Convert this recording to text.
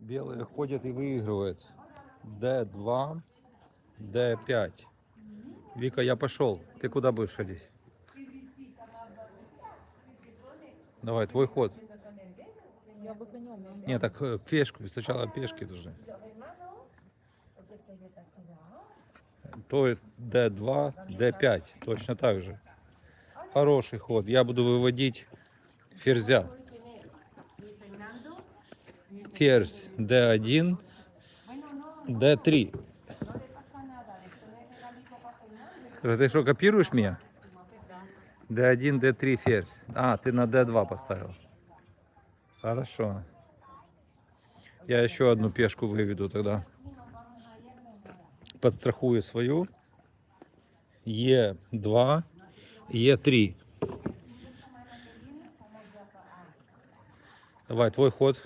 Белые ходят и выигрывают. D2, D5. Вика, я пошел. Ты куда будешь ходить? Давай, твой ход. Я бы конем. Нет, так пешку. Сначала пешки должны. То D2, D5. Точно так же. Хороший ход. Я буду выводить ферзя. Ферзь D1, D3. Ты что, копируешь меня? D1, D3 ферзь. А, ты на D2 поставил. Хорошо. Я еще одну пешку выведу тогда. Подстрахую свою. Е2, Е3. Давай, твой ход.